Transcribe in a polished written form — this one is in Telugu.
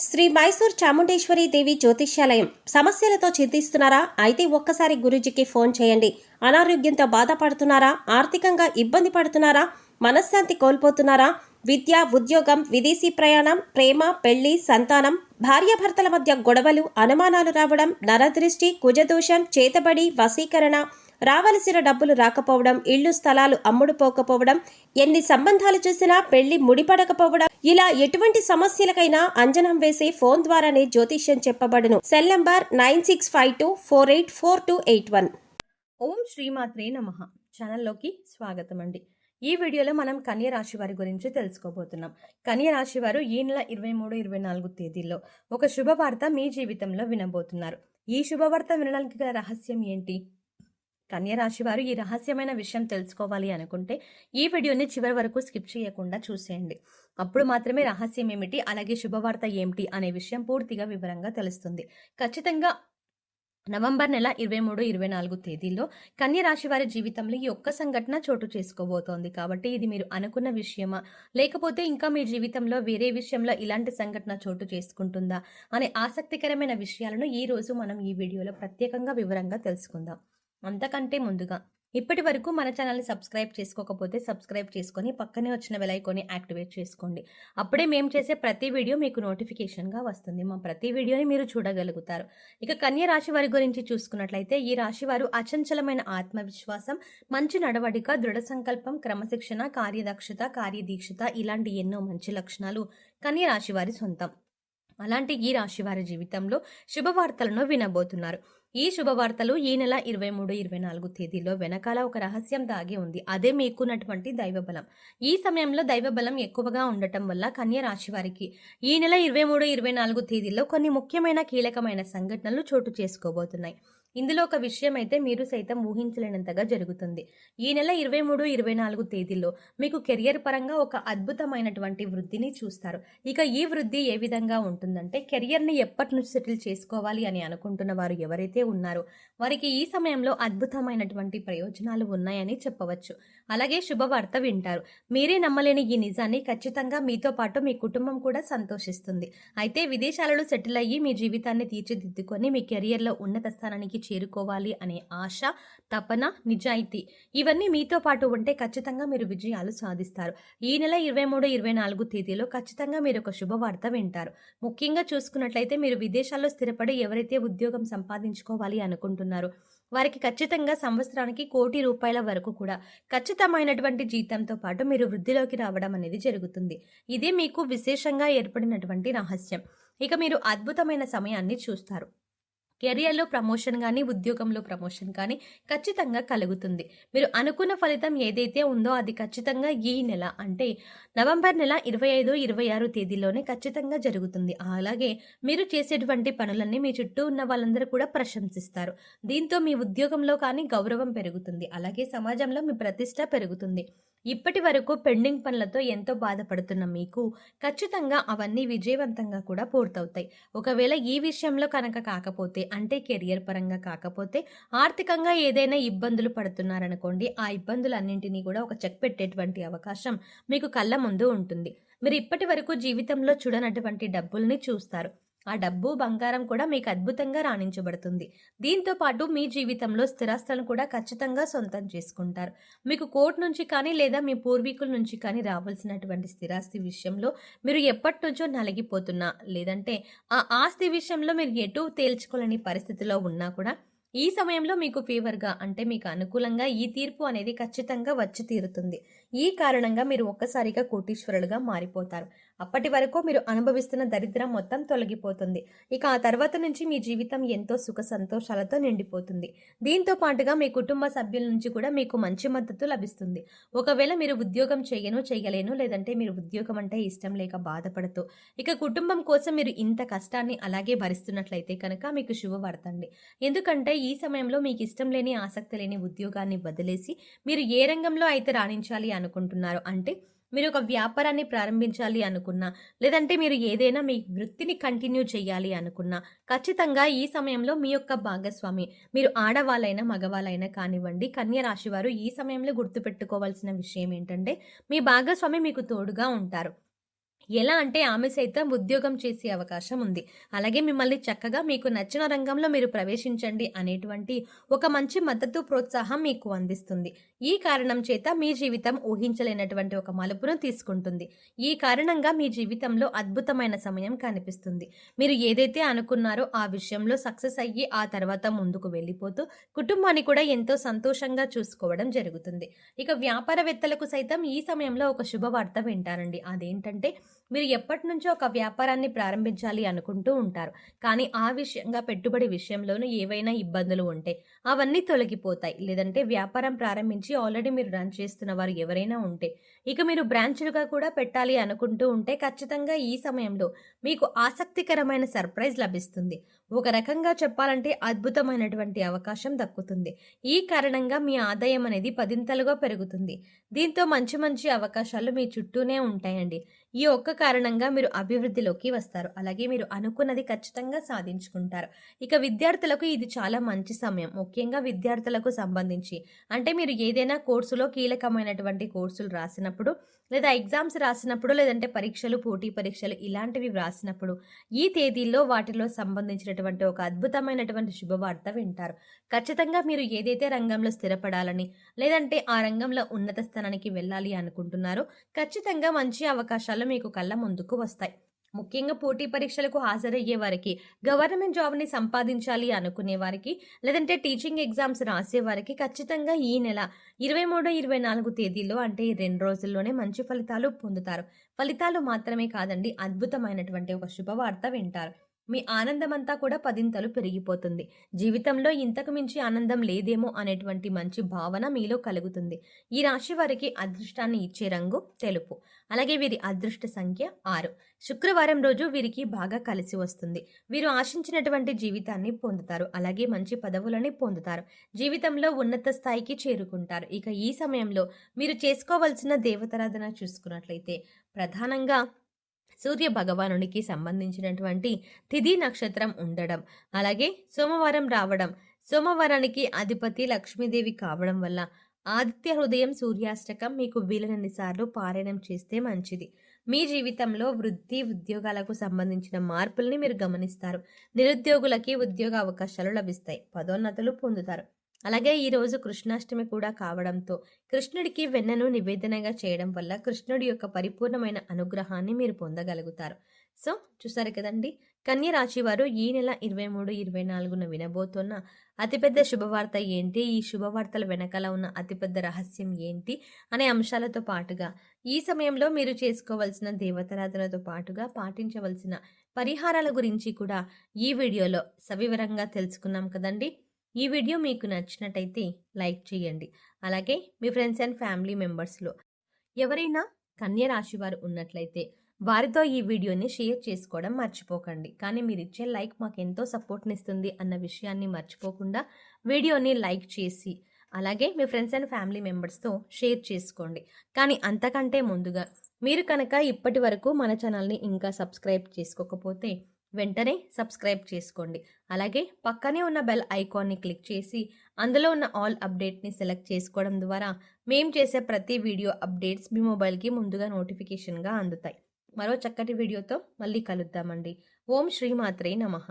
శ్రీ మైసూర్ చాముండేశ్వరి దేవి జ్యోతిష్యాలయం. సమస్యలతో చింతిస్తున్నారా? అయితే ఒక్కసారి గురూజీకి ఫోన్ చేయండి. అనారోగ్యంతో బాధపడుతున్నారా? ఆర్థికంగా ఇబ్బంది పడుతున్నారా? మనశ్శాంతి కోల్పోతున్నారా? విద్య, ఉద్యోగం, విదేశీ ప్రయాణం, ప్రేమ, పెళ్లి, సంతానం, భార్యాభర్తల మధ్య గొడవలు, అనుమానాలు రావడం, నరదృష్టి, కుజదోషం, చేతబడి, వశీకరణ, రావలసిన డబ్బులు రాకపోవడం, ఇళ్లు స్థలాలు అమ్ముడుపోకపోవడం, ఎన్ని సంబంధాలు చూసినా పెళ్లి ముడిపడకపోవడం, ఇలా ఎటువంటి సమస్యలకైనా అంజనం వేసే ఫోన్ ద్వారానే జ్యోతిష్యం చెప్పబడును. Cell number 9652484281. ఓం శ్రీమాత్రే నమః. ఛానల్లోకి స్వాగతం అండి. ఈ వీడియోలో మనం కన్య రాశి వారి గురించి తెలుసుకోబోతున్నాం. కన్య రాశి వారు ఈ నెల 23-24 తేదీల్లో ఒక శుభవార్త మీ జీవితంలో వినబోతున్నారు. ఈ శుభవార్త వినడానికి గల రహస్యం ఏంటి? కన్య రాశి వారు ఈ రహస్యమైన విషయం తెలుసుకోవాలి అనుకుంటే ఈ వీడియోని చివరి వరకు స్కిప్ చేయకుండా చూసేయండి. అప్పుడు మాత్రమే రహస్యం ఏమిటి, అలాగే శుభవార్త ఏమిటి అనే విషయం పూర్తిగా వివరంగా తెలుస్తుంది. ఖచ్చితంగా నవంబర్ నెల 23-24 తేదీల్లో కన్య రాశి వారి జీవితంలో ఈ ఒక్క సంఘటన చోటు చేసుకోబోతోంది. కాబట్టి ఇది మీరు అనుకున్న విషయమా, లేకపోతే ఇంకా మీ జీవితంలో వేరే విషయంలో ఇలాంటి సంఘటన చోటు చేసుకుంటుందా అనే ఆసక్తికరమైన విషయాలను ఈ రోజు మనం ఈ వీడియోలో ప్రత్యేకంగా వివరంగా తెలుసుకుందాం. అంతకంటే ముందుగా ఇప్పటి వరకు మన ఛానల్ని సబ్స్క్రైబ్ చేసుకోకపోతే సబ్స్క్రైబ్ చేసుకొని పక్కనే వచ్చిన బెల్ ఐకాన్ని యాక్టివేట్ చేసుకోండి. అప్పుడే మేము చేసే ప్రతి వీడియో మీకు నోటిఫికేషన్గా వస్తుంది. మా ప్రతి వీడియోని మీరు చూడగలుగుతారు. ఇక కన్య రాశి వారి గురించి చూసుకున్నట్లయితే ఈ రాశి వారు అచంచలమైన ఆత్మవిశ్వాసం, మంచి నడవడిక, దృఢ సంకల్పం, క్రమశిక్షణ, కార్యదక్షత, కార్యదీక్షత ఇలాంటి ఎన్నో మంచి లక్షణాలు కన్య రాశి వారి సొంతం. అలాంటి ఈ రాశి వారి జీవితంలో శుభవార్తలను వినబోతున్నారు. ఈ శుభవార్తలు ఈ నెల 23-24 తేదీలో వెనకాల ఒక రహస్యం దాగి ఉంది. అదే మీకున్నటువంటి దైవబలం. ఈ సమయంలో దైవబలం ఎక్కువగా ఉండటం వల్ల కన్య రాశి వారికి ఈ నెల 23-24 తేదీల్లో కొన్ని ముఖ్యమైన కీలకమైన సంఘటనలు చోటు చేసుకోబోతున్నాయి. ఇందులో ఒక విషయం అయితే మీరు సైతం ఊహించలేనంతగా జరుగుతుంది. ఈ నెల 23-24 తేదీల్లో మీకు కెరియర్ పరంగా ఒక అద్భుతమైనటువంటి వృద్ధిని చూస్తారు. ఇక ఈ వృద్ధి ఏ విధంగా ఉంటుందంటే, కెరియర్ని ఎప్పటి నుంచి సెటిల్ చేసుకోవాలి అని అనుకుంటున్న వారు ఎవరైతే ఉన్నారో వారికి ఈ సమయంలో అద్భుతమైనటువంటి ప్రయోజనాలు ఉన్నాయని చెప్పవచ్చు. అలాగే శుభవార్త వింటారు. మీరే నమ్మలేని ఈ నిజాన్ని ఖచ్చితంగా మీతో పాటు మీ కుటుంబం కూడా సంతోషిస్తుంది. అయితే విదేశాలలో సెటిల్ అయ్యి మీ జీవితాన్ని తీర్చిదిద్దుకొని మీ కెరియర్లో ఉన్నత స్థానానికి చేరుకోవాలి అనే ఆశ, తపన, నిజాయితీ ఇవన్నీ మీతో పాటు ఉంటే ఖచ్చితంగా మీరు విజయాలు సాధిస్తారు. ఈ నెల 23-24 తేదీలో ఖచ్చితంగా మీరు ఒక శుభవార్త వింటారు. ముఖ్యంగా చూసుకున్నట్లయితే మీరు విదేశాల్లో స్థిరపడి ఎవరైతే ఉద్యోగం సంపాదించుకోవాలి అనుకుంటున్నారో వారికి ఖచ్చితంగా సంవత్సరానికి ₹1,00,00,000 వరకు కూడా ఖచ్చితమైనటువంటి జీతంతో పాటు మీరు వృద్ధిలోకి రావడం అనేది జరుగుతుంది. ఇదే మీకు విశేషంగా ఏర్పడినటువంటి రహస్యం. ఇక మీరు అద్భుతమైన సమయాన్ని చూస్తారు. కెరియర్లో ప్రమోషన్ కానీ, ఉద్యోగంలో ప్రమోషన్ కానీ ఖచ్చితంగా కలుగుతుంది. మీరు అనుకున్న ఫలితం ఏదైతే ఉందో అది ఖచ్చితంగా ఈ నెల అంటే నవంబర్ నెల 25-26 తేదీలోనే ఖచ్చితంగా జరుగుతుంది. అలాగే మీరు చేసేటువంటి పనులన్నీ మీ చుట్టూ ఉన్న వాళ్ళందరూ కూడా ప్రశంసిస్తారు. దీంతో మీ ఉద్యోగంలో కానీ గౌరవం పెరుగుతుంది. అలాగే సమాజంలో మీ ప్రతిష్ట పెరుగుతుంది. ఇప్పటి వరకు పెండింగ్ పనులతో ఎంతో బాధపడుతున్న మీకు ఖచ్చితంగా అవన్నీ విజయవంతంగా కూడా పూర్తవుతాయి. ఒకవేళ ఈ విషయంలో కనుక కాకపోతే, అంటే కెరియర్ పరంగా కాకపోతే, ఆర్థికంగా ఏదైనా ఇబ్బందులు పడుతున్నారనుకోండి, ఆ ఇబ్బందులన్నింటినీ కూడా ఒక చెక్ పెట్టేటువంటి అవకాశం మీకు కళ్ళ ముందు ఉంటుంది. మీరు ఇప్పటి వరకు జీవితంలో చూడనటువంటి డబ్బుల్ని చూస్తారు. ఆ డబ్బు, బంగారం కూడా మీకు అద్భుతంగా రాణించబడుతుంది. దీంతో పాటు మీ జీవితంలో స్థిరాస్తులను కూడా ఖచ్చితంగా సొంతం చేసుకుంటారు. మీకు కోర్టు నుంచి కానీ లేదా మీ పూర్వీకుల నుంచి కానీ రావాల్సినటువంటి స్థిరాస్తి విషయంలో మీరు ఎప్పటి నుంచో నలిగిపోతున్నా, లేదంటే ఆ ఆస్తి విషయంలో మీరు ఎటూ తేల్చుకోలేని పరిస్థితిలో ఉన్నా కూడా ఈ సమయంలో మీకు ఫేవర్గా అంటే మీకు అనుకూలంగా ఈ తీర్పు అనేది ఖచ్చితంగా వచ్చి తీరుతుంది. ఈ కారణంగా మీరు ఒక్కసారిగా కోటీశ్వరులుగా మారిపోతారు. అప్పటి వరకు మీరు అనుభవిస్తున్న దరిద్రం మొత్తం తొలగిపోతుంది. ఇక ఆ తర్వాత నుంచి మీ జీవితం ఎంతో సుఖ సంతోషాలతో నిండిపోతుంది. దీంతో పాటుగా మీ కుటుంబ సభ్యుల నుంచి కూడా మీకు మంచి మద్దతు లభిస్తుంది. ఒకవేళ మీరు ఉద్యోగం చేయలేను, లేదంటే మీరు ఉద్యోగం అంటే ఇష్టం లేక బాధపడుతూ ఇక కుటుంబం కోసం మీరు ఇంత కష్టాన్ని అలాగే భరిస్తున్నట్లయితే కనుక మీకు శుభవార్త అండి. ఎందుకంటే ఈ సమయంలో మీకు ఇష్టం లేని, ఆసక్తి లేని ఉద్యోగాన్ని వదిలేసి మీరు ఏ రంగంలో అయితే రాణించాలి అనుకుంటున్నారో, అంటే మీరు ఒక వ్యాపారాన్ని ప్రారంభించాలి అనుకున్నా, లేదంటే మీరు ఏదైనా మీ వృత్తిని కంటిన్యూ చేయాలి అనుకున్నా, ఖచ్చితంగా ఈ సమయంలో మీ యొక్క భాగస్వామి, మీరు ఆడవాళ్ళైనా మగవాళ్ళైనా కానివ్వండి, కన్య రాశి వారు ఈ సమయంలో గుర్తుపెట్టుకోవాల్సిన విషయం ఏంటంటే మీ భాగస్వామి మీకు తోడుగా ఉంటారు. ఎలా అంటే ఆమె సైతం ఉద్యోగం చేసే అవకాశం ఉంది. అలాగే మిమ్మల్ని చక్కగా మీకు నచ్చిన రంగంలో మీరు ప్రవేశించండి అనేటువంటి ఒక మంచి మద్దతు, ప్రోత్సాహం మీకు అందిస్తుంది. ఈ కారణం చేత మీ జీవితం ఊహించలేనటువంటి ఒక మలుపును తీసుకుంటుంది. ఈ కారణంగా మీ జీవితంలో అద్భుతమైన సమయం కనిపిస్తుంది. మీరు ఏదైతే అనుకున్నారో ఆ విషయంలో సక్సెస్ అయ్యి ఆ తర్వాత ముందుకు వెళ్ళిపోతూ కుటుంబాన్ని కూడా ఎంతో సంతోషంగా చూసుకోవడం జరుగుతుంది. ఇక వ్యాపారవేత్తలకు సైతం ఈ సమయంలో ఒక శుభవార్త వింటారండి. అదేంటంటే మీరు ఎప్పటినుంచో ఒక వ్యాపారాన్ని ప్రారంభించాలి అనుకుంటూ ఉంటారు. కానీ ఆ విషయంగా పెట్టుబడి విషయంలోనూ ఏవైనా ఇబ్బందులు ఉంటే అవన్నీ తొలగిపోతాయి. లేదంటే వ్యాపారం ప్రారంభించి ఆల్రెడీ మీరు రన్ చేస్తున్న వారు ఎవరైనా ఉంటే ఇక మీరు బ్రాంచ్‌లుగా కూడా పెట్టాలి అనుకుంటూ ఉంటే ఖచ్చితంగా ఈ సమయంలో మీకు ఆసక్తికరమైన సర్ప్రైజ్ లభిస్తుంది. ఒక రకంగా చెప్పాలంటే అద్భుతమైనటువంటి అవకాశం దక్కుతుంది. ఈ కారణంగా మీ ఆదాయం అనేది పదింతలుగా పెరుగుతుంది. దీంతో మంచి మంచి అవకాశాలు మీ చుట్టూనే ఉంటాయండి. ఈ ఒక్క కారణంగా మీరు అభివృద్ధిలోకి వస్తారు. అలాగే మీరు అనుకున్నది ఖచ్చితంగా సాధించుకుంటారు. ఇక విద్యార్థులకు ఇది చాలా మంచి సమయం. ముఖ్యంగా విద్యార్థులకు సంబంధించి అంటే మీరు ఏదైనా కోర్సులో కీలకమైనటువంటి కోర్సులు రాసినప్పుడు లేదా ఎగ్జామ్స్ రాసినప్పుడు లేదంటే పరీక్షలు, పోటీ పరీక్షలు ఇలాంటివి వ్రాసినప్పుడు ఈ తేదీల్లో వాటిలో సంబంధించినటువంటి ఒక అద్భుతమైనటువంటి శుభవార్త వింటారు. ఖచ్చితంగా మీరు ఏదైతే రంగంలో స్థిరపడాలని లేదంటే ఆ రంగంలో ఉన్నత స్థానానికి వెళ్ళాలి అనుకుంటున్నారో ఖచ్చితంగా మంచి అవకాశాలు మీకు కళ్ళ ముందుకు వస్తాయి. ముఖ్యంగా పోటీ పరీక్షలకు హాజరయ్యే వారికి, గవర్నమెంట్ జాబ్‌ని సంపాదించాలి అనుకునే వారికి, లేదంటే టీచింగ్ ఎగ్జామ్స్ రాసే వారికి ఖచ్చితంగా ఈ నెల 23, 24 తేదీల్లో అంటే ఈ 2 రోజుల్లోనే మంచి ఫలితాలు పొందుతారు. ఫలితాలు మాత్రమే కాదండి, అద్భుతమైనటువంటి ఒక శుభవార్త వింటారు. మీ ఆనందమంతా కూడా పదింతలు పెరిగిపోతుంది. జీవితంలో ఇంతకు మించి ఆనందం లేదేమో అనేటువంటి మంచి భావన మీలో కలుగుతుంది. ఈ రాశి వారికి అదృష్టాన్ని ఇచ్చే రంగు తెలుపు. అలాగే వీరి అదృష్ట సంఖ్య 6. శుక్రవారం రోజు వీరికి బాగా కలిసి వస్తుంది. వీరు ఆశించినటువంటి జీవితాన్ని పొందుతారు. అలాగే మంచి పదవులని పొందుతారు. జీవితంలో ఉన్నత స్థాయికి చేరుకుంటారు. ఇక ఈ సమయంలో మీరు చేసుకోవాల్సిన దేవతారాధన చూసుకున్నట్లయితే ప్రధానంగా సూర్య భగవానునికి సంబంధించినటువంటి తిథి నక్షత్రం ఉండడం, అలాగే సోమవారం రావడం, సోమవారానికి అధిపతి లక్ష్మీదేవి కావడం వల్ల ఆదిత్య హృదయం సూర్యాష్టకం మీకు వీలైనన్ని సార్లు పారాయణం చేస్తే మంచిది. మీ జీవితంలో వృద్ధి, ఉద్యోగాలకు సంబంధించిన మార్పుల్ని మీరు గమనిస్తారు. నిరుద్యోగులకి ఉద్యోగ అవకాశాలు లభిస్తాయి. పదోన్నతులు పొందుతారు. అలాగే ఈరోజు కృష్ణాష్టమి కూడా కావడంతో కృష్ణుడికి వెన్నను నివేదనగా చేయడం వల్ల కృష్ణుడి యొక్క పరిపూర్ణమైన అనుగ్రహాన్ని మీరు పొందగలుగుతారు. సో చూసారు కదండి, కన్య రాశి వారు ఈ నెల 23, 24న వినబోతున్న అతిపెద్ద శుభవార్త ఏంటి, ఈ శుభవార్తల వెనకాల ఉన్న అతిపెద్ద రహస్యం ఏంటి అనే అంశాలతో పాటుగా ఈ సమయంలో మీరు చేసుకోవాల్సిన దేవతారాధనతో పాటుగా పాటించవలసిన పరిహారాల గురించి కూడా ఈ వీడియోలో సవివరంగా తెలుసుకున్నాం కదండి. ఈ వీడియో మీకు నచ్చినట్టయితే లైక్ చేయండి. అలాగే మీ ఫ్రెండ్స్ అండ్ ఫ్యామిలీ మెంబర్స్లో ఎవరైనా కన్య రాశి వారు ఉన్నట్లయితే వారితో ఈ వీడియోని షేర్ చేసుకోవడం మర్చిపోకండి. కానీ మీరు ఇచ్చే లైక్ మాకు ఎంతో సపోర్ట్నిస్తుంది అన్న విషయాన్ని మర్చిపోకుండా వీడియోని లైక్ చేసి అలాగే మీ ఫ్రెండ్స్ అండ్ ఫ్యామిలీ మెంబర్స్తో షేర్ చేసుకోండి. కానీ అంతకంటే ముందుగా మీరు కనుక ఇప్పటి వరకు మన ఛానల్ని ఇంకా సబ్స్క్రైబ్ చేసుకోకపోతే వెంటనే సబ్స్క్రైబ్ చేసుకోండి. అలాగే పక్కనే ఉన్న బెల్ ఐకాన్ని క్లిక్ చేసి అందులో ఉన్న ఆల్ అప్డేట్ని సెలెక్ట్ చేసుకోవడం ద్వారా మేము చేసే ప్రతి వీడియో అప్డేట్స్ మీ మొబైల్కి ముందుగా నోటిఫికేషన్గా అందుతాయి. మరో చక్కటి వీడియోతో మళ్ళీ కలుద్దామండి. ఓం శ్రీమాత్రే నమః.